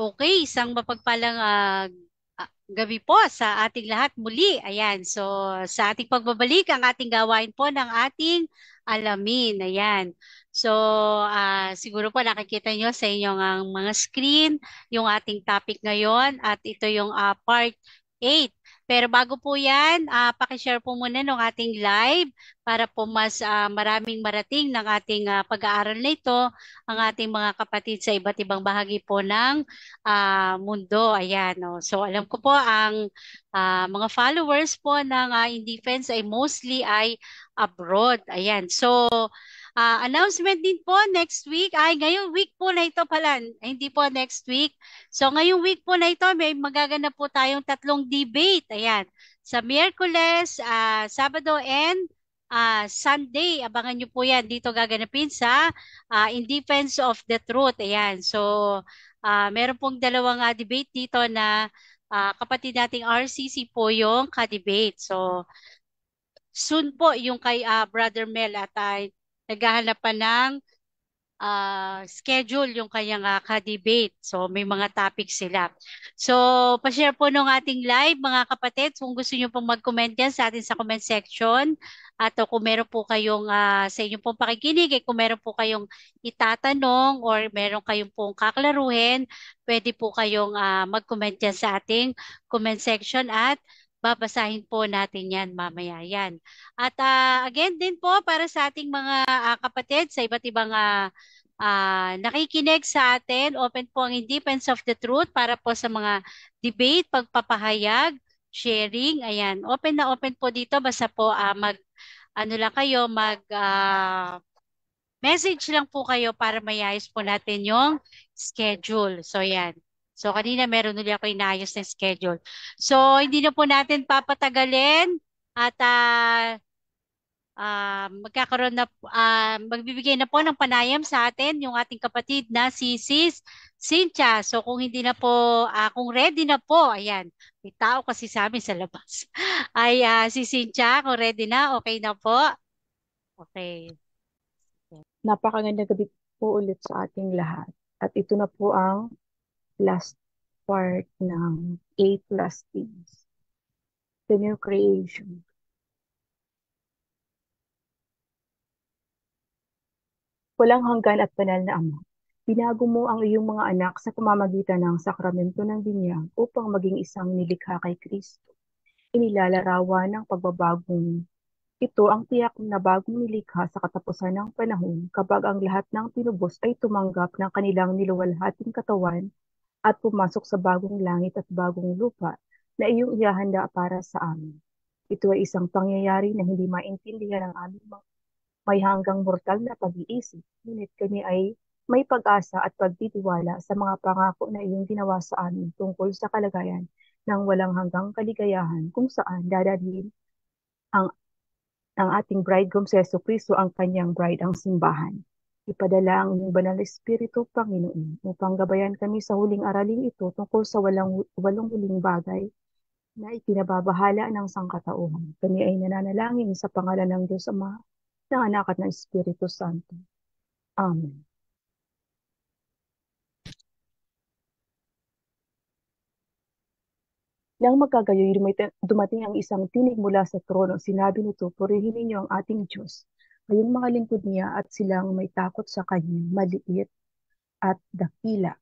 Okay, isang mapagpalang gabi po sa ating lahat muli. Ayan, so sa ating pagbabalik, ang ating gawain po ng ating alamin. Ayan. So, siguro po nakikita nyo sa inyong mga screen yung ating topic ngayon at ito yung part 8. Pero bago po yan, pakishare po muna ng ating live para po mas maraming marating ng ating pag-aaral na ito ang ating mga kapatid sa iba't ibang bahagi po ng mundo. Ayan, no. So alam ko po ang mga followers po ng In Defense ay mostly ay abroad. Ayan. So announcement din po next week. Ay, ngayong week po na ito pala. Ay, hindi po next week. So ngayong week po na ito may magaganap po tayong tatlong debate. Ayan. Sa Miyerkules, Sabado and Sunday. Abangan nyo po yan. Dito gaganapin sa In Defense of the Truth. Ayan. So, meron pong dalawang debate dito na kapatid nating RCC po yung ka-debate. So, soon po yung kay Brother Mel at naghahanap pa ng schedule yung kanyang ka-debate. So, may mga topics sila. So, pa-share po nung ating live, mga kapatid. Kung gusto nyo pong mag-comment yan sa atin sa comment section. At kung meron po kayong sa inyong pong pakikinig, kung meron po kayong itatanong or meron kayong pong kaklaruhin, pwede po kayong mag-comment yan sa ating comment section at babasahin po natin yan mamaya yan. At again din po para sa ating mga kapatid sa iba't ibang nakikinig sa atin. Open po ang In Defense of the Truth para po sa mga debate, pagpapahayag, sharing. Ayan, open na open po dito. Basta po ano lang kayo, message lang po kayo para mayayos po natin yung schedule. So, yan. So, kanina meron ulit ako inayos na schedule. So, hindi na po natin papatagalin at magbibigay na po ng panayam sa atin yung ating kapatid na si Sis Cynthia. So kung hindi na po, kung ready na po, ayan, may tao kasi sa amin sa labas. Ay, si Cynthia, kung ready na, okay na po. Okay. Napakagandang gabi po ulit sa ating lahat. At ito na po ang last part ng Eight Lastings, the new creation. Walang hanggan at banal na Ama, binago mo ang iyong mga anak sa pamamagitan ng sakramento ng binyag upang maging isang nilikha kay Kristo. Inilalarawan ng pagbabagong ito ang tiyak na bagong nilikha sa katapusan ng panahon kapag ang lahat ng tinubos ay tumanggap ng kanilang niluwalhating katawan at pumasok sa bagong langit at bagong lupa na iyong ihahanda para sa amin. Ito ay isang pangyayari na hindi maintindihan ng aming may hanggang mortal na pag-iisip, ngunit kami ay may pag-asa at pagtitiwala sa mga pangako na iyong ginawa sa amin tungkol sa kalagayan ng walang hanggang kaligayahan kung saan dadalhin ang ng ating bridegroom si Yesu Cristo ang kanyang bride ang simbahan. Ipadala ang iyong banal na Espiritu, Panginoon, upang gabayan kami sa huling araling ito tungkol sa walong huling bagay na ikinababahala ng sangkatauhan. Kami ay nananalangin sa pangalan ng Diyos Ama, ng Anak at ng Espiritu Santo. Amen. Nang magkagayoy, dumating ang isang tinig mula sa trono. Sinabi nito, purihin ninyo ang ating Diyos, kayong mga lingkod niya at silang may takot sa kanya, maliit at dakila.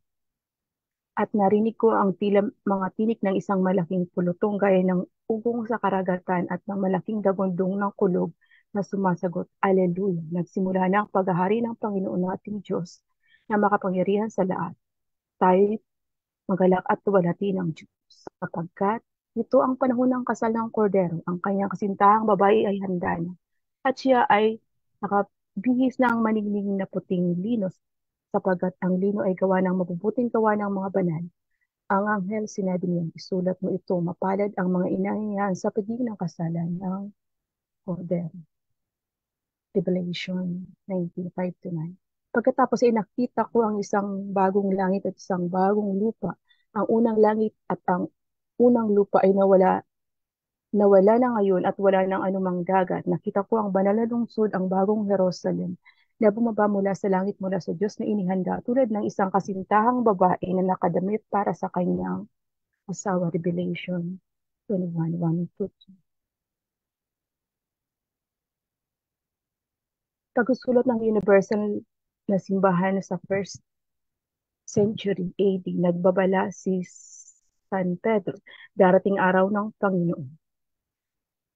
At narinig ko ang tila mga tinik ng isang malaking pulutong gaya ng ugong sa karagatan at ng malaking dagundong ng kulog na sumasagot, Alleluia! Nagsimula na ang paghahari ng Panginoon nating Diyos na makapangyarihan sa lahat. Tayo'y magalak at tuwalhati ng Diyos sapagkat ito ang panahon ng kasal ng Kordero. Ang kanyang kasintahang babae ay handa na at siya ay nakabihis ng maningning na puting linos sapagkat ang lino ay gawa ng mabubuting gawa ng mga banal. Ang anghel sinabi niya, isulat mo ito, mapalad ang mga inahingahan sa pagiging ng kasalan ng Kordero. Revelation 19:5-9. Pagkatapos ay nakita ko ang isang bagong langit at isang bagong lupa. Ang unang langit at ang unang lupa ay nawala na ngayon at wala ng anumang dagat. Nakita ko ang banal na lungsod, ang bagong Jerusalem, na bumaba mula sa langit mula sa Diyos na inihanda tulad ng isang kasintahang babae na nakadamit para sa kanyang asawa. Revelation 21:1-2. Pagsusulat ng Universal na Simbahan sa first century AD, nagbabala si San Pedro, darating araw ng Panginoon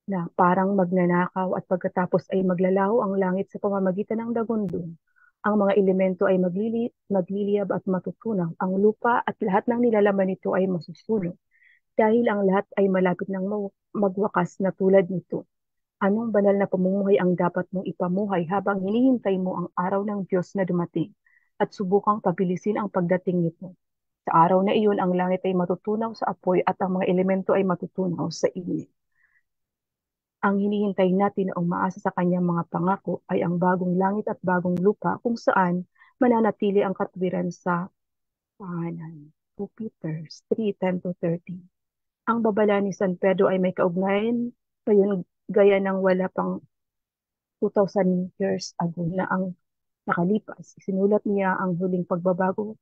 na parang magnanakaw at pagkatapos ay maglalaho ang langit sa pamamagitan ng dagundong. Ang mga elemento ay magliliyab at matutunaw. Ang lupa at lahat ng nilalaman nito ay masusunog dahil ang lahat ay malapit ng magwakas na tulad nito. Anong banal na pamumuhay ang dapat mong ipamuhay habang hinihintay mo ang araw ng Diyos na dumating at subukang pabilisin ang pagdating nito? Sa araw na iyon, ang langit ay matutunaw sa apoy at ang mga elemento ay matutunaw sa init. Ang hinihintay natin na umaasa sa kanyang mga pangako ay ang bagong langit at bagong lupa kung saan mananatili ang katwiran sa tahanan. 2 Peter 3:10-13. Ang babala ni San Pedro ay may kaugnayan ngayon gaya ng wala pang 2,000 years ago na ang nakalipas. Isinulat niya ang huling pagbabago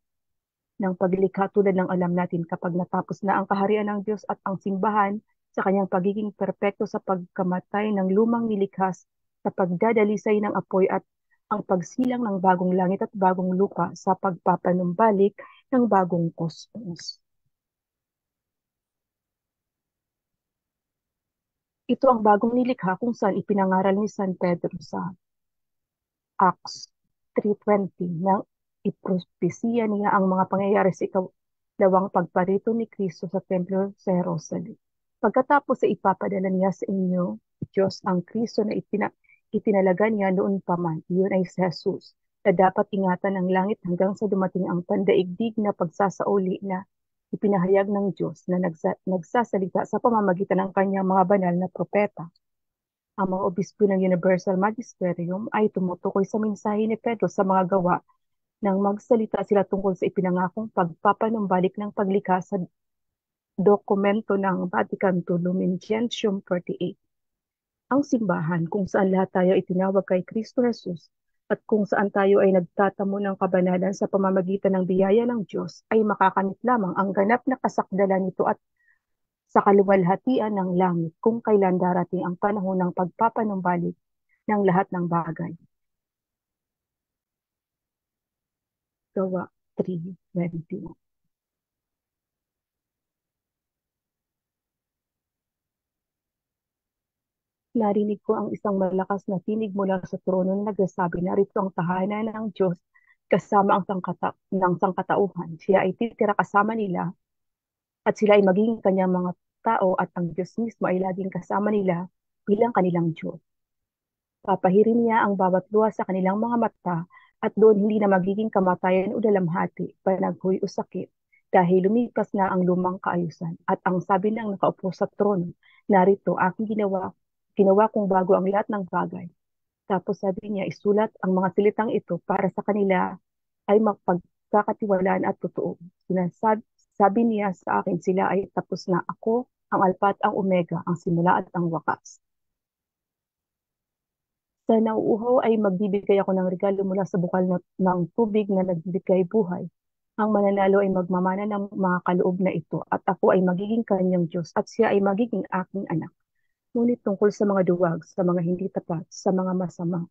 ng paglikha tulad ng alam natin kapag natapos na ang kaharian ng Diyos at ang simbahan sa kanyang pagiging perpekto sa pagkamatay ng lumang nilikhas sa pagdadalisay ng apoy at ang pagsilang ng bagong langit at bagong lupa sa pagpapanumbalik ng bagong kosmos. Ito ang bagong nilikha kung saan ipinangaral ni San Pedro sa Acts 3:20 nang ipropesiya niya ang mga pangyayari sa ikalawang pagparito ni Kristo sa templo sa Jerusalem. Pagkatapos ay ipapadala niya sa inyo, Diyos, ang Kristo na itinalaga niya noon pa man. Iyon ay si Jesus, na dapat ingatan ng langit hanggang sa dumating ang pandaigdig na pagsasauli na ipinahayag ng Diyos na nagsasalita sa pamamagitan ng kanyang mga banal na propeta. Ang mga obispo ng Universal Magisterium ay tumutukoy sa mensahe ni Pedro sa mga gawa nang magsalita sila tungkol sa ipinangakong pagpapanumbalik ng paglikha sa dokumento ng Vatican II Lumen Gentium 48. Ang simbahan kung saan lahat tayo itinawag kay Kristo Jesus at kung saan tayo ay nagtatamo ng kabanalan sa pamamagitan ng biyaya ng Diyos ay makakamit lamang ang ganap na kasakdalan nito at sa kaluwalhatian ng langit kung kailan darating ang panahon ng pagpapanumbalik ng lahat ng bagay. Gawa 3:21. Narinig ko ang isang malakas na tinig mula sa trono na nagsasabi, narito ang tahanan ng Diyos kasama ang ng sangkatauhan. Siya ay titira kasama nila at sila ay magiging kanyang mga tao at ang Diyos mismo ay laging kasama nila bilang kanilang Diyos. Papahirin niya ang bawat luha sa kanilang mga mata at doon hindi na magiging kamatayan o dalamhati, panaghoy o sakit dahil lumipas na ang lumang kaayusan. At ang sabi ng nakaupo sa trono, narito aking ginawa kong bago ang lahat ng bagay. Tapos sabi niya, isulat ang mga salitang ito para sa kanila ay mapagkakatiwalaan at totoo. Sabi niya sa akin, sila ay tapos na, ako, ang Alpha at ang Omega, ang simula at ang wakas. Sa nauuhaw ay magbibigay ako ng regalo mula sa bukal ng tubig na nagbibigay buhay. Ang mananalo ay magmamana ng mga kaloob na ito at ako ay magiging kanyang Diyos at siya ay magiging aking anak. Ngunit tungkol sa mga duwag, sa mga hindi tapat, sa mga masama,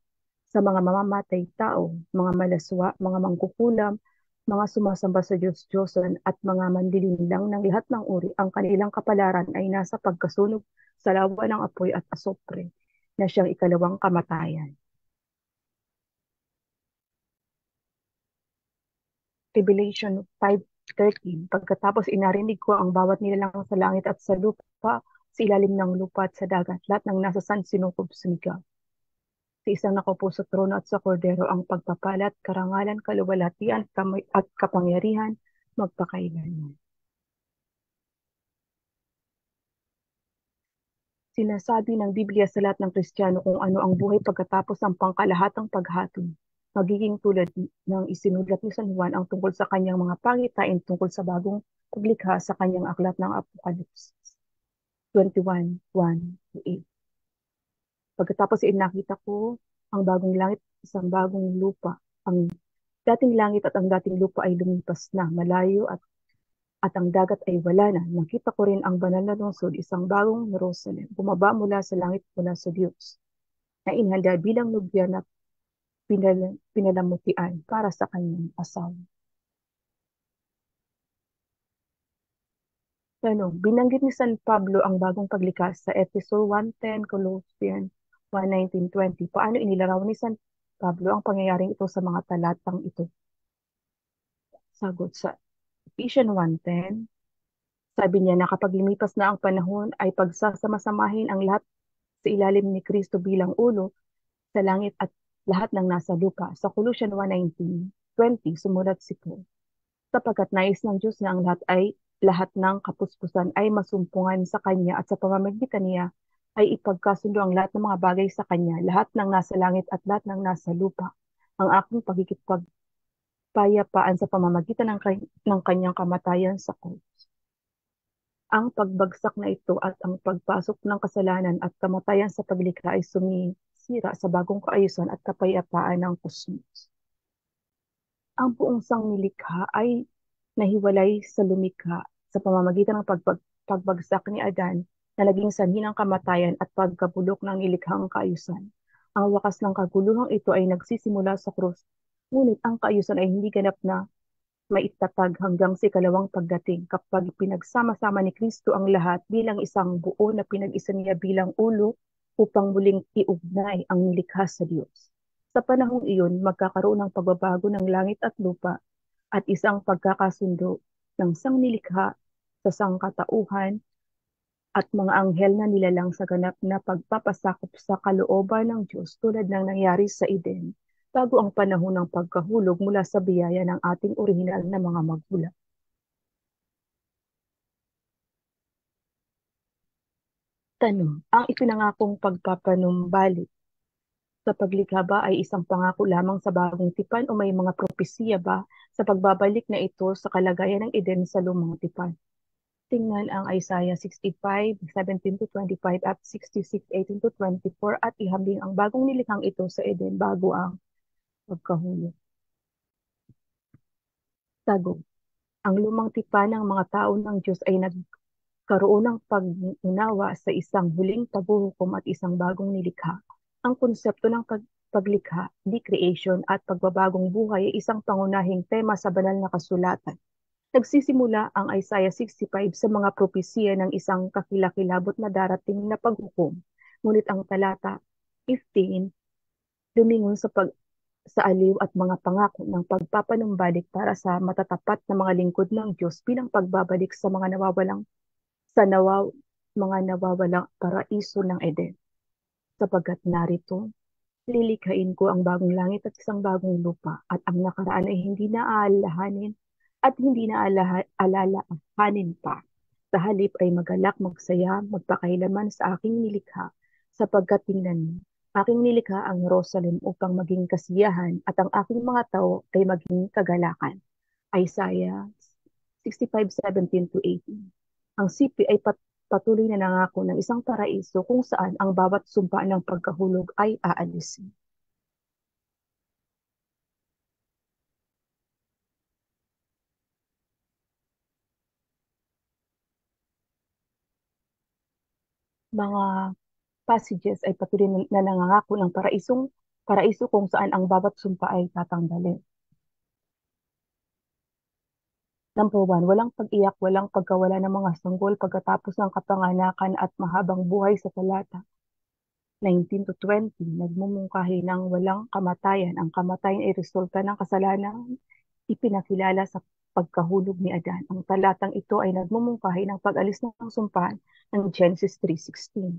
sa mga mamamatay tao, mga malaswa, mga mangkukulam, mga sumasamba sa Diyos-Diyosan at mga manlilinlang ng lahat ng uri, ang kanilang kapalaran ay nasa pagkasunog sa lawa ng apoy at asopre na siyang ikalawang kamatayan. Revelation 5:13. Pagkatapos inarinig ko ang bawat nilalang sa langit at sa lupa, sa ilalim ng lupa at sa dagat, lahat ng nasa sinukob sumigaw. Sa isang nakaupo sa trono at sa kordero ang pagpapalat, karangalan, kaluwalhatian at kapangyarihan magpakailanman. Sinasabi ng Biblia sa lahat ng Kristiyano kung ano ang buhay pagkatapos ng pangkalahatang paghatol. Magiging tulad ng isinulat ni San Juan ang tungkol sa kanyang mga pangitain tungkol sa bagong paglikha sa kanyang aklat ng Apocalypse 21:1-8. Pagkatapos ay nakita ko ang bagong langit, isang bagong lupa. Ang dating langit at ang dating lupa ay lumipas na, malayo at ang dagat ay wala na. Nakita ko rin ang banal na lungsod, isang bagong Jerusalem, bumaba mula sa langit mula sa Diyos, na inihanda bilang nobya na pinalamutian para sa kanyang asawa. Tanong, binanggit ni San Pablo ang bagong paglikha sa Efeso 1:10, Colossians 1:19-20. Paano inilarawan ni San Pablo ang pangyayaring ito sa mga talatang ito? Sagot sa Ephesians 1:10, sabi niya na kapag lumipas na ang panahon ay pagsasama-samahin ang lahat sa ilalim ni Kristo bilang ulo sa langit at lahat ng nasa lupa. Sa Colossians 1:19-20, sumulat si Paul, sapagkat nais ng Diyos na ang lahat ng kapuspusan ay masumpungan sa Kanya at sa pamamagitan niya ay ipagkasundo ang lahat ng mga bagay sa Kanya, lahat ng nasa langit at lahat ng nasa lupa. Ang aking pagkikipagpayapaan sa pamamagitan ng Kanyang kamatayan sa krus. Ang pagbagsak na ito at ang pagpasok ng kasalanan at kamatayan sa paglikha ay sumisira sa bagong kaayusan at kapayapaan ng kosmos. Ang buong sangnilikha ay nahiwalay sa lumikha sa pamamagitan ng pagbagsak ni Adan na naging sanhi ng kamatayan at pagkabulok ng nilikhang kaayusan. Ang wakas ng kaguluhang ito ay nagsisimula sa krus, ngunit ang kaayusan ay hindi ganap na maitatag hanggang sa ikalawang pagdating kapag pinagsama-sama ni Kristo ang lahat bilang isang buo na pinag-isa niya bilang ulo upang muling iugnay ang nilikha sa Diyos. Sa panahong iyon, magkakaroon ng pagbabago ng langit at lupa at isang pagkakasundo ng sangnilikha sa sangkatauhan at mga anghel na nilalang sa ganap na pagpapasakop sa kalooban ng Diyos tulad ng nangyari sa Eden bago ang panahon ng pagkahulog mula sa biyaya ng ating orihinal na mga magulang. Tanong, ang ipinangakong pagpapanumbalik sa paglikha ba ay isang pangako lamang sa bagong tipan o may mga propesiya ba sa pagbabalik na ito sa kalagayan ng Eden sa lumang tipan? Tingnan ang Isaiah 65:17-25 at 66:18-24 at ihambing ang bagong nilikhang ito sa Eden bago ang pagkahulog. Sagot, ang lumang tipan ng mga tao ng Diyos ay nagkaroon ng pag-unawa sa isang huling paghuhukom at isang bagong nilikha. Ang konsepto ng paglikha, decreation at pagbabagong buhay ay isang pangunahing tema sa banal na kasulatan. Nagsisimula ang Isaiah 65 sa mga propesiya ng isang kakilakilabot na darating na paghukom. Ngunit ang talata 15 lumingon sa aliw at mga pangako ng pagpapanumbalik para sa matatapat na mga lingkod ng Diyos bilang pagbabalik sa mga nawawalang paraiso ng Eden. Sapagkat narito, lilikhain ko ang bagong langit at isang bagong lupa at ang nakaraan ay hindi na aalahanin at hindi na alalahanin pa. Sa halip ay magalak, magsaya, magpakailaman sa aking nilikha, sapagkat tingnan mo, aking nilikha ang Jerusalem upang maging kasiyahan at ang aking mga tao ay maging kagalakan. Isaiah 65:17-18. Ang sipi ay patuloy na nangako ng isang paraiso kung saan ang bawat sumpa ng pagkahulog ay aalisin. Mga passages ay patuloy na nangangako ng paraiso kung saan ang bawat sumpa ay tatanggalin. Number 1, walang pag-iyak, walang pagkawala ng mga sanggol pagkatapos ng kapanganakan at mahabang buhay sa talata 19-20. Nagmumungkahi ng walang kamatayan. Ang kamatayan ay resulta ng kasalanan ipinakilala sa pagkahulog ni Adan. Ang talatang ito ay nagmumungkahi ng pag-alis ng sumpaan ng Genesis 3:16.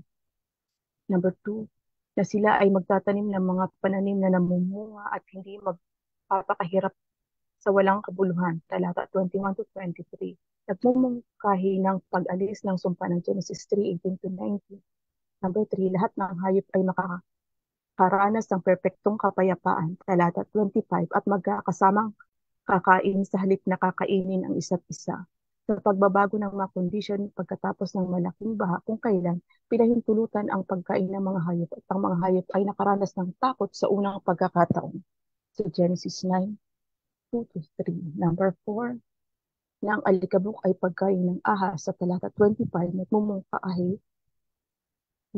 Number 2, na sila ay magtatanim ng mga pananim na namumunga at hindi magpapakahirap sa walang kabuluhan. Talata 21-23. Nagmumungkahi ng pag-alis ng sumpa ng Genesis 3:18-19. Number 3, lahat ng hayop ay makakaranas ng perpektong kapayapaan. Talata 25. At magkakasamang kakain sa halip na kakainin ang isa't isa. Sa pagbabago ng mga kondisyon pagkatapos ng malaking baha kung kailan pinahintulutan ang pagkain ng mga hayop at ang mga hayop ay nakaranas ng takot sa unang pagkakataon. Sa Genesis 9, 2 to 3. Number 4, na ang alikabok ay pagkain ng ahas sa talata 25, nagmumungkahi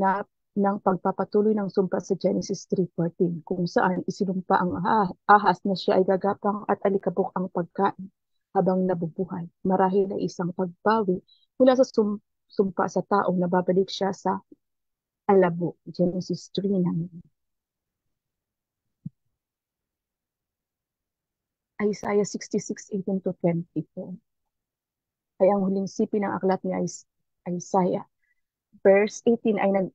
na ng pagpapatuloy ng sumpa sa Genesis 3:14, kung saan isinumpa ang ahas na siya ay gagapang at alikabok ang pagkain habang nabubuhay. Marahil ay isang pagbawi mula sa sumpa sa taong nababalik siya sa alabo. Genesis 3:9. Isaiah 66:18 to 24 ay ang huling sipi ng aklat ni Isaiah. Verse 18 ay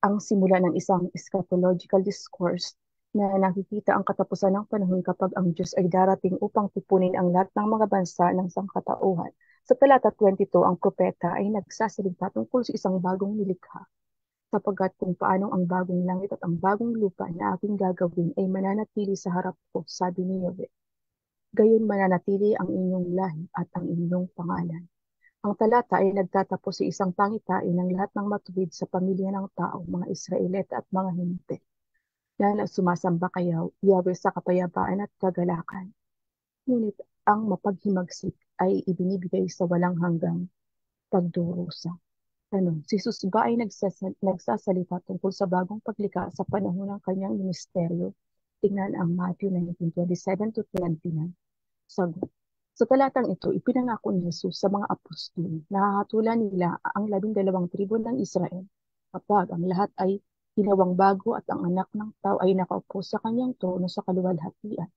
ang simula ng isang eschatological discourse na nakikita ang katapusan ng panahon kapag ang Diyos ay darating upang tipunin ang lahat ng mga bansa ng sangkatauhan. Sa talata 22, ang propeta ay nagsasalita tungkol sa isang bagong nilikha, sapagkat kung paano ang bagong langit at ang bagong lupa na aking gagawin ay mananatili sa harap ko, sabi ni Yahweh. Gayon mananatili ang inyong lahi at ang inyong pangalan. Ang talata ay nagtatapos sa isang pangitain ng lahat ng matuwid sa pamilya ng tao, mga Israelita at mga Hinte, na sumasamba kay Yahweh sa kapayapaan at kagalakan. Ngunit ang mapaghimagsik ay ibinibigay sa walang hanggang pagdurusa. Tanong, si Jesus ba ay nagsasalita tungkol sa bagong paglikha sa panahon ng kanyang ministeryo? Tingnan ang Matthew 19:27 to 29. Sagot. Sa talatang ito, ipinangako ni Jesus sa mga apostol na hahatulan nila ang 12 tribo ng Israel kapag ang lahat ay ginawang bago at ang anak ng tao ay nakaupo sa kanyang trono sa kaluwalhatian.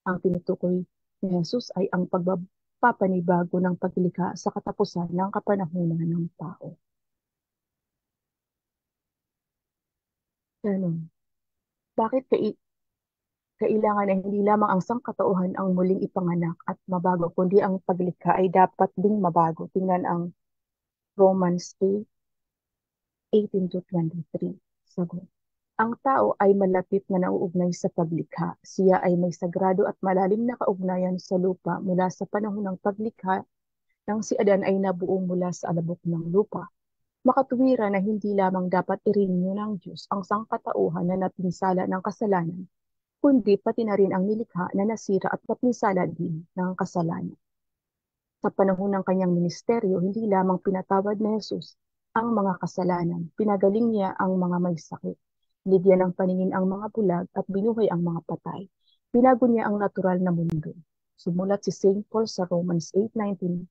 Ang tinutukoy ni Jesus ay ang pagpapanibago ng paglikha sa katapusan ng kapanahunan ng tao. Tanong, bakit kailangan na hindi lamang ang sangkatauhan ang muling ipanganak at mabago, kundi ang paglikha ay dapat ding mabago? Tingnan ang Romans 8:18 to 23. Sagot. Ang tao ay malapit na nauugnay sa paglikha. Siya ay may sagrado at malalim na kaugnayan sa lupa mula sa panahon ng paglikha nang si Adan ay nabuo mula sa alabok ng lupa. Makatuwira na hindi lamang dapat irinyo ng Diyos ang sangkatauhan na napinsala ng kasalanan, kundi pati na rin ang nilikha na nasira at napinsala din ng kasalanan. Sa panahon ng kanyang ministeryo, hindi lamang pinatawad ni Jesus ang mga kasalanan, pinagaling niya ang mga may sakit, binigyan ng paningin ang mga bulag at binuhay ang mga patay. Binago niya ang natural na mundo. Sumulat si St. Paul sa Romans 8:19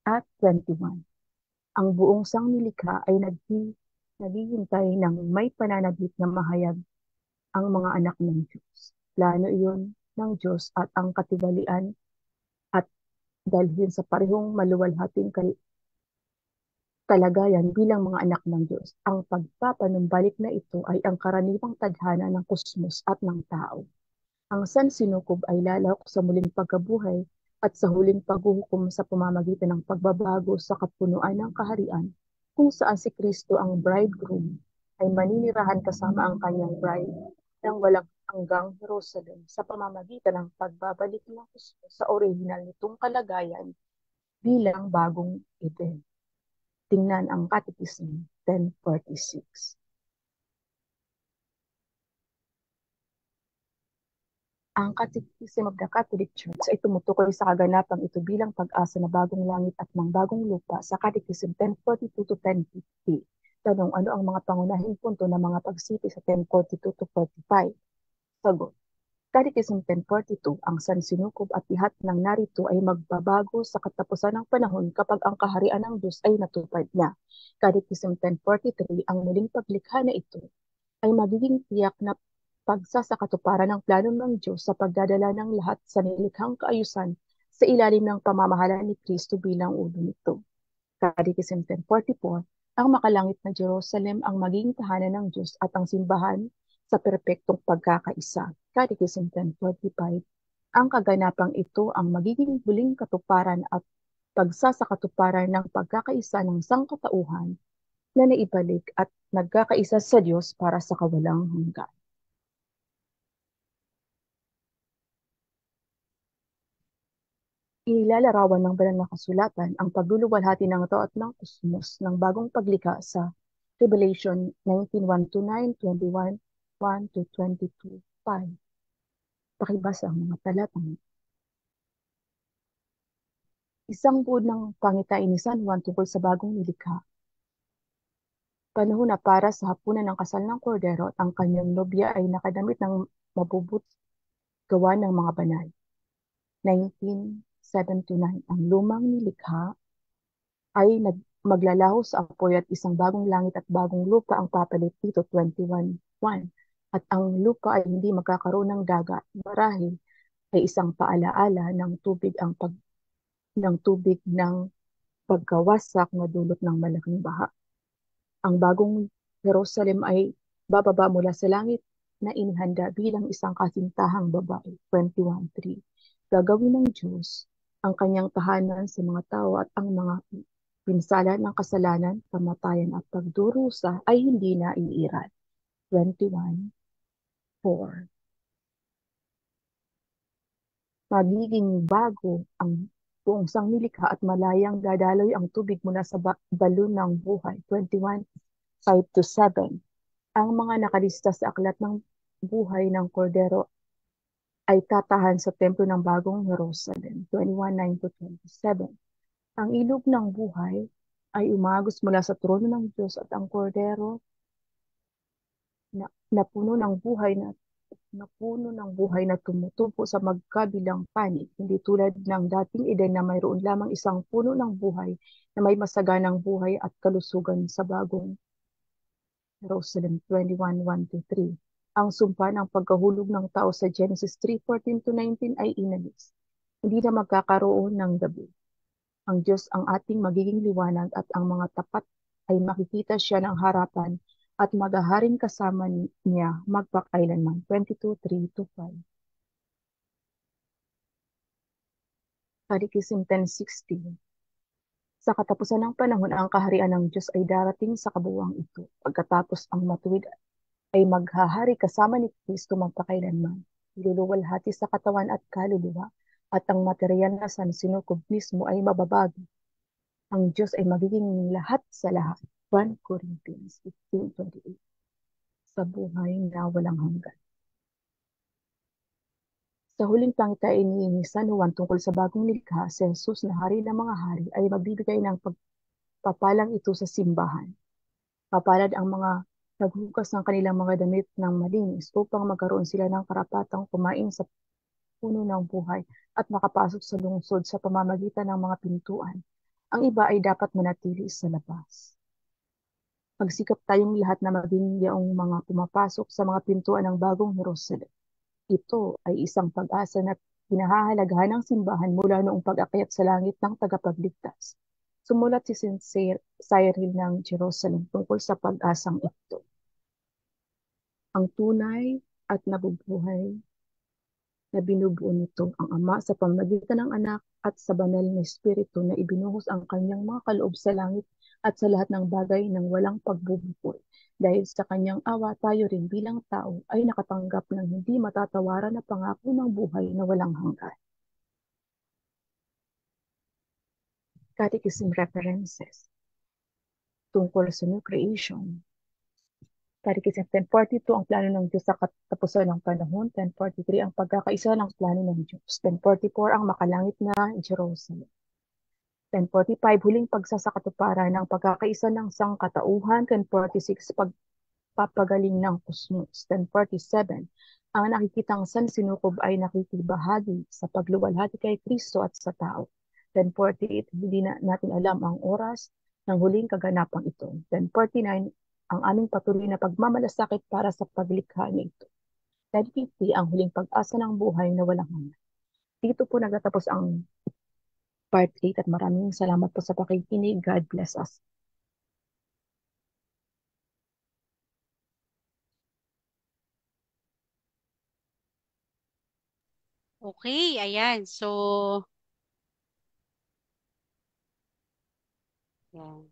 at 21. Ang buong sangnilikha ay naghihintay ng may pananabik na mahayag ang mga anak ng Diyos. Plano iyon ng Diyos at ang katiwalian at dalhin sa parehong maluwalhating kalagayan bilang mga anak ng Diyos. Ang pagpapanumbalik na ito ay ang karaniwang tadhana ng kosmos at ng tao. Ang sansinukob ay lalahok sa muling pagkabuhay at sa huling paghuhukom sa pamamagitan ng pagbabago sa kapunuan ng kaharian, kung saan si Kristo ang bridegroom ay maninirahan kasama ang kanyang bride ng walang hanggang Jerusalem sa pamamagitan ng pagbabalik ng Kristo sa orihinal nitong kalagayan bilang bagong Eden. Tingnan ang Catechism 1046. Ang Catechism of the Catholic Church ay tumutukoy sa kaganapang ito bilang pag-asa na bagong langit at ng bagong lupa sa Catechism 1042 to 1050. Tanong, ano ang mga pangunahing punto ng mga pagsipi sa 1042 to 45? Sagot. Catechism 1042, ang sansinukob at lahat ng narito ay magbabago sa katapusan ng panahon kapag ang kaharian ng Diyos ay natupad na. Catechism 1043, ang muling paglikha na ito ay magiging tiyak na pagsasakatuparan ng plano ng Diyos sa pagdadala ng lahat sa nilikhang kaayusan sa ilalim ng pamamahala ni Kristo bilang ulo nito. Catechism 1044, ang makalangit na Jerusalem ang magiging tahanan ng Diyos at ang simbahan sa perpektong pagkakaisa. Catechism 1045, ang kaganapang ito ang magiging huling katuparan at pagsasakatuparan ng pagkakaisa ng sangkatauhan na naibalik at nagkakaisa sa Diyos para sa kawalang hanggan. Inilalarawan ng banal na kasulatan ang pagluluwalhati ng tao at ng kusmos ng bagong paglikha sa Revelation 19:1-9, 21:1-22:5. Pakibasa ang mga talatang isang buod ng pangitain ni San Juan tungkol sa bagong nilikha. Panahon na para sa hapunan ng kasal ng kordero at ang kanyang nobya ay nakadamit ng mabubut gawa ng mga banal. 19:7-9. Ang lumang nilikha ay maglalaho sa apoy at isang bagong langit at bagong lupa ang papalit dito, 21:1. At ang lupa ay hindi magkakaroon ng dagat. Marahil ay isang paalaala ng tubig ng pagkawasak na dulot ng malaking baha. Ang bagong Jerusalem ay bababa mula sa langit na inihanda bilang isang kasintahang babae. 21:3. Gagawin ng Diyos ang kanyang tahanan sa mga tao at ang mga pinsala ng kasalanan, kamatayan at pagdurusa ay hindi na iiral. 21:4. Magiging bago ang buong sangnilikha at malayang dadaloy ang tubig mula sa balon ng buhay. 21:5-7. Ang mga nakalista sa aklat ng buhay ng kordero ay tatahan sa templo ng bagong Jerusalem. 21:9-27. Ang ilog ng buhay ay umagos mula sa trono ng Diyos at ang kordero na, na puno ng buhay na puno ng buhay na tumutubo sa magkabilang panig, hindi tulad ng dating Eden na mayroon lamang isang puno ng buhay na may masaganang buhay at kalusugan sa bagong Jerusalem. 21:1-3. Ang sumpa ng pagkahulog ng tao sa Genesis 3:14-19 ay inalis. Hindi na magkakaroon ng gabi. Ang Diyos ang ating magiging liwanag at ang mga tapat ay makikita siya ng harapan at maghaharing kasama niya magpakailanman. 22:3-5. Katekism 10:16. Sa katapusan ng panahon, ang kaharian ng Diyos ay darating sa kabuuan ito. Pagkatapos ang matuwid ay maghahari kasama ni Kristo magpakailanman. Iluluwalhati sa katawan at kaluluwa at ang material na sansinukob mismo ay mababago. Ang Diyos ay magiging lahat sa lahat. 1 Corinthians 15:28. Sa buhay na walang hanggan. Sa huling pangitain ni San Juan tungkol sa bagong likha, si Jesus na hari ng mga hari ay magbibigay ng pagpapalang ito sa simbahan. Papalad ang mga naghugas ng kanilang mga damit ng malinis upang magkaroon sila ng karapatang kumain sa puno ng buhay at makapasok sa lungsod sa pamamagitan ng mga pintuan. Ang iba ay dapat manatili sa labas. Magsikap tayong lahat na maging yaong mga pumapasok sa mga pintuan ng bagong Jerusalem. Ito ay isang pag-asa na pinahahalagahan ng simbahan mula noong pag-akyat sa langit ng tagapagligtas. Sumulat si Saint Cyril ng Jerusalem tungkol sa pag-asang ito. Ang tunay at nabubuhay na binubuo nito ang Ama sa pamamagitan ng Anak at sa banal na Espiritu na ibinuhos ang kanyang mga kaloob sa langit at sa lahat ng bagay ng walang pagbubukol. Dahil sa kanyang awa, tayo rin bilang tao ay nakatanggap ng hindi matatawaran na pangako ng buhay na walang hanggan. Catechism References tungkol sa New Creation. Catechism 1042, ang plano ng Diyos sa katapusan ng panahon. 1043, ang pagkakaisa ng plano ng Diyos. 1044, ang makalangit na Jerusalem. 1045, huling pagsasakatuparan ng pagkakaisa ng sangkatauhan. 1046, pagpapagaling ng kusmos. 1047, ang nakikitang sansinukob ay nakikibahagi sa pagluwalhati kay Kristo at sa tao. 1048, hindi na natin alam ang oras ng huling kaganapang ito. 1049, ang aming patuloy na pagmamalasakit para sa paglikha nito. 1050, ang huling pag-asa ng buhay na walang hanggan. Dito po nagtatapos ang part 8 at maraming salamat po sa pakikinig. God bless us. Okay, ayan. So, yan.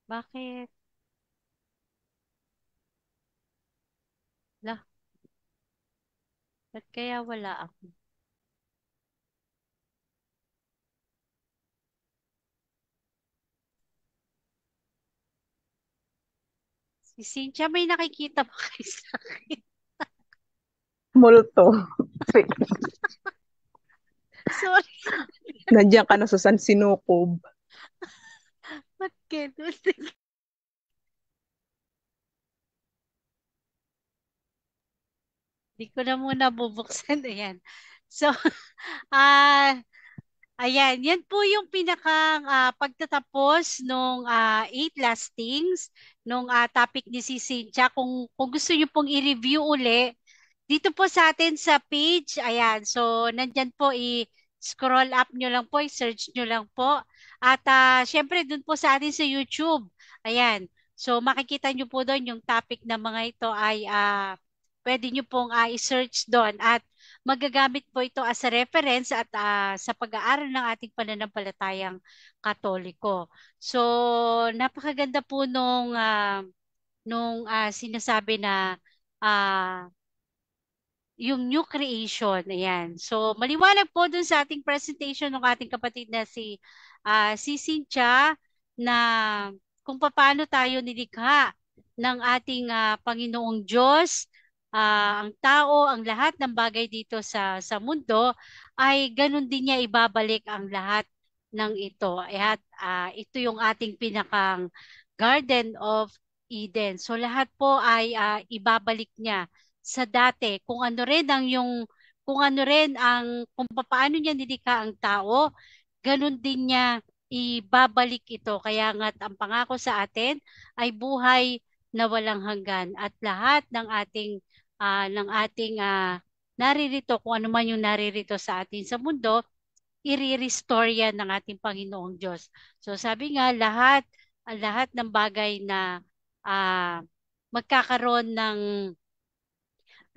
Bakit? Lah, ba't kaya wala ako? Si Cynthia, may nakikita ba kayo sa akin? Multo. Sorry, Nandiyan ka na sa San Sinukob. ba't ganun? Hindi ko na muna bubuksan. Ayan. So, ah, ayan, yan po yung pinakang pagtatapos nung eight lastings, nung topic ni si Cynthia. Kung gusto niyo pong i-review uli, dito po sa atin sa page, ayan, so nandyan po i-scroll up nyo lang po, i-search nyo lang po. At syempre dun po sa atin sa YouTube, ayan, so makikita nyo po doon yung topic na mga ito ay pwede nyo pong i-search doon at magagamit po ito as a reference at sa pag-aaral ng ating pananampalatayang Katoliko. So, napakaganda po nung sinasabi na ah, yung new creation. Ayan. So, maliwanag po dun sa ating presentation ng ating kapatid na si Cynthia na kung paano tayo nilikha ng ating Panginoong Diyos, ang tao, ang lahat ng bagay dito sa mundo, ay ganun din niya ibabalik ang lahat ng ito. At ito yung ating pinakang Garden of Eden. So, lahat po ay ibabalik niya sa dati, kung ano rin ang kung paano niya nilikha ang tao, ganun din niya ibabalik ito. Kaya nga ang pangako sa atin ay buhay na walang hanggan at lahat ng ating naririto, kung ano man yung naririto sa atin sa mundo, i-restore yan ng ating Panginoong Diyos. So sabi nga lahat ng bagay na ah, magkakaroon ng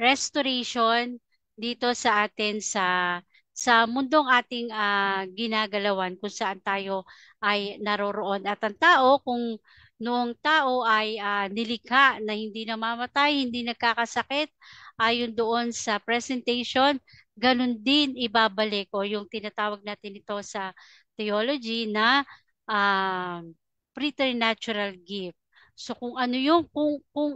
restoration dito sa atin sa mundong ating ginagalawan kung saan tayo ay naroroon. At ang tao, kung noong tao ay nilikha na hindi namamatay, hindi nagkakasakit, ayon doon sa presentation, ganun din ibabalik o yung tinatawag natin ito sa theology na uh, preternatural gift. So kung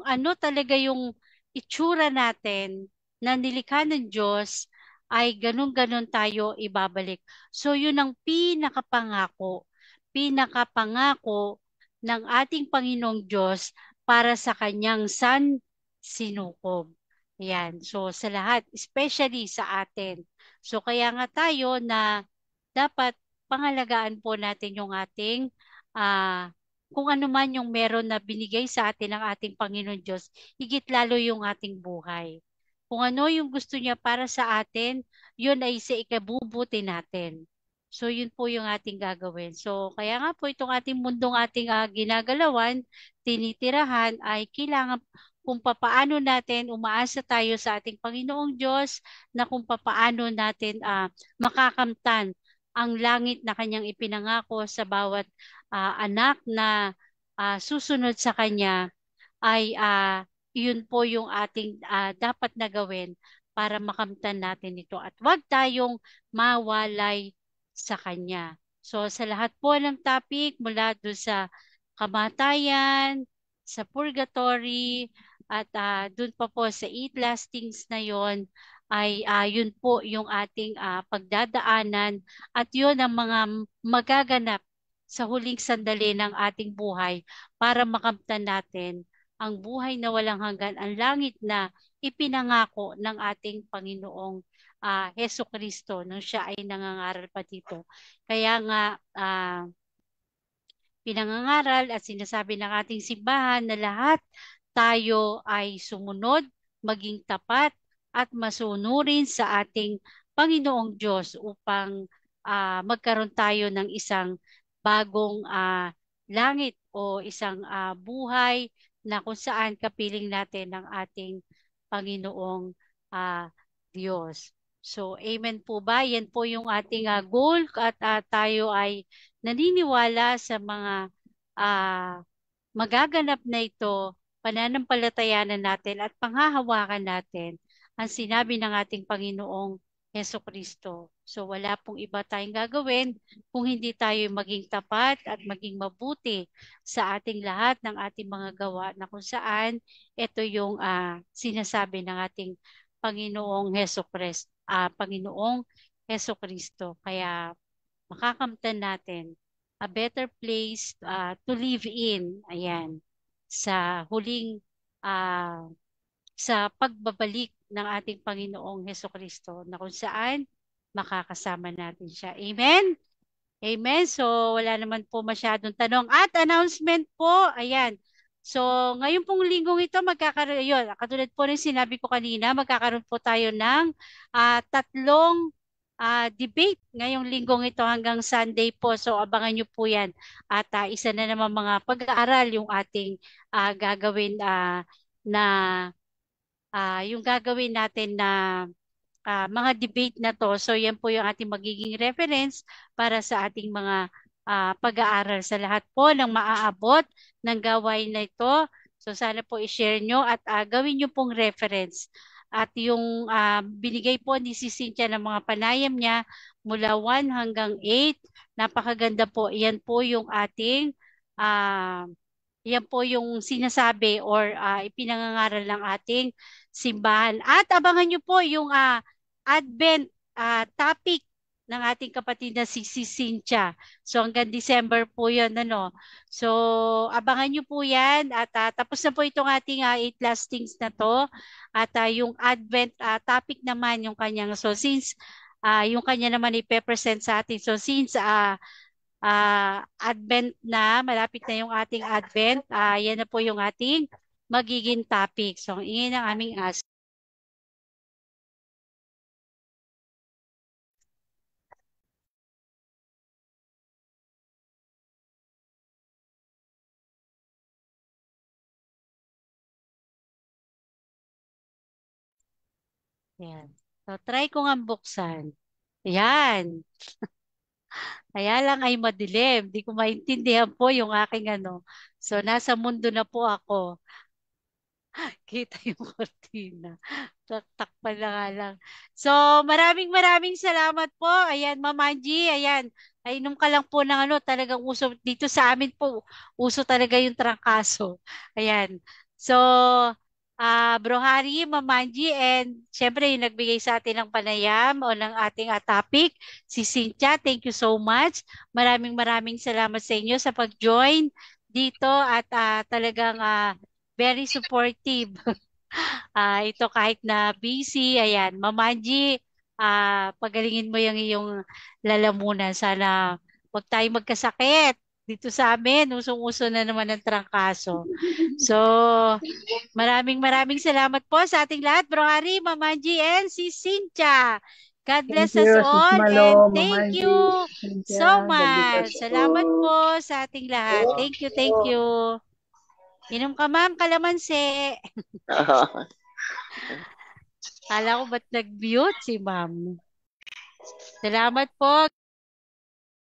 ano talaga yung itsura natin na nilikha ng Diyos ay ganun-ganun tayo ibabalik. So yun ang pinakapangako ng ating Panginoong Diyos para sa kanyang sinukob. Yan. So sa lahat, especially sa atin. So kaya nga tayo na dapat pangalagaan po natin yung ating kung ano man yung meron na binigay sa atin ng ating Panginoon Diyos, higit lalo yung ating buhay. Kung ano yung gusto niya para sa atin, yun ay sa ikabubuti natin. So yun po yung ating gagawin. So kaya nga po itong ating mundong ating ginagalawan, tinitirahan ay kailangan kung papaano natin umaasa tayo sa ating Panginoong Diyos na kung papaano natin makakamtan ang langit na kanyang ipinangako sa bawat anak na susunod sa kanya ay yun po yung ating dapat na gawin para makamtan natin ito at huwag tayong mawalay sa kanya. So sa lahat po ng topic mula doon sa kamatayan, sa purgatory at doon pa po sa eight lastings na yon ay yun po yung ating pagdadaanan at yun ang mga magaganap sa huling sandali ng ating buhay para makamtan natin ang buhay na walang hanggan, ang langit na ipinangako ng ating Panginoong Heso Kristo nung siya ay nangangaral pa dito. Kaya nga pinangangaral at sinasabi ng ating simbahan na lahat tayo ay sumunod, maging tapat at masunurin sa ating Panginoong Diyos upang magkaroon tayo ng isang bagong langit o isang buhay na kung saan kapiling natin ng ating Panginoong ah, Diyos. So, amen po ba? Yan po yung ating goal at tayo ay naniniwala sa mga ah, magaganap na ito, pananampalatayanan natin at panghahawakan natin ang sinabi ng ating Panginoong Heso Kristo. So wala pong iba tayong gagawin kung hindi tayo maging tapat at maging mabuti sa ating lahat ng ating mga gawa na kung saan ito yung sinasabi ng ating Panginoong Panginoong Heso Kristo. Kaya makakamtan natin a better place to live in. Ayan. Sa huling ah, sa pagbabalik ng ating Panginoong Hesukristo na kung saan makakasama natin siya. Amen? Amen. So, wala naman po masyadong tanong. At announcement po, ayan. So, ngayon pong linggong ito, yun, katulad po rin sinabi ko kanina, magkakaroon po tayo ng tatlong debate ngayong linggong ito hanggang Sunday po. So, abangan nyo po yan. At isa na naman mga pag-aaral yung ating gagawin na yung gagawin natin na mga debate na to. So yan po yung ating magiging reference para sa ating mga pag-aaral sa lahat po ng maaabot ng gawain na ito. So sana po i-share nyo at gawin nyo pong reference. At yung binigay po ni si Cynthia ng mga panayam niya mula 1 hanggang 8, napakaganda po. Yan po yung sinasabi or ipinangangaral ng ating simbahan. At abangan nyo po yung Advent topic ng ating kapatid na si Cynthia. So hanggang December po yun. Ano? So abangan nyo po yan. At tapos na po itong ating 8 lastings na to. At yung Advent topic naman yung kanyang. So since yung kanya naman ipe-present sa atin. So since Advent na, malapit na yung ating Advent. Yan na po yung ating magiging topic. So, ang ingin ng aming ask. Yan. So, try ko nga buksan. Yan. Kaya lang ay madilim. Di ko maintindihan po yung aking ano. So, nasa mundo na po ako. Kita yung cortina. Takpan na nga lang. So, maraming maraming salamat po. Ayan, Ma'am Angie, ayan. Ay, inom ka lang po ng ano, talagang uso. Dito sa amin po, uso talaga yung trangkaso. Ayan. So, Bro Harry, Ma'am Angie, and syempre yung nagbigay sa atin ng panayam o ng ating topic, si Cynthia, thank you so much. Maraming maraming salamat sa inyo sa pag-join dito at talagang very supportive. Ito kahit na busy, ayan, Mamanji, pagalingin mo yung iyong lalamunan. Sana wag tayo magkasakit. Dito sa amin, usong-uso na naman ang trangkaso. So, maraming maraming salamat po sa ating lahat, Bro Harry, Mamanji, and si Cynthia. God Thank bless you, us Sis all and Malo, thank you Mama G, Cynthia. so God bless much. us Salamat all. po sa ating lahat. Thank you, thank you. Inom ka, ma'am, kalamansi. Kala ko ba't nag-mute si ma'am? Salamat po.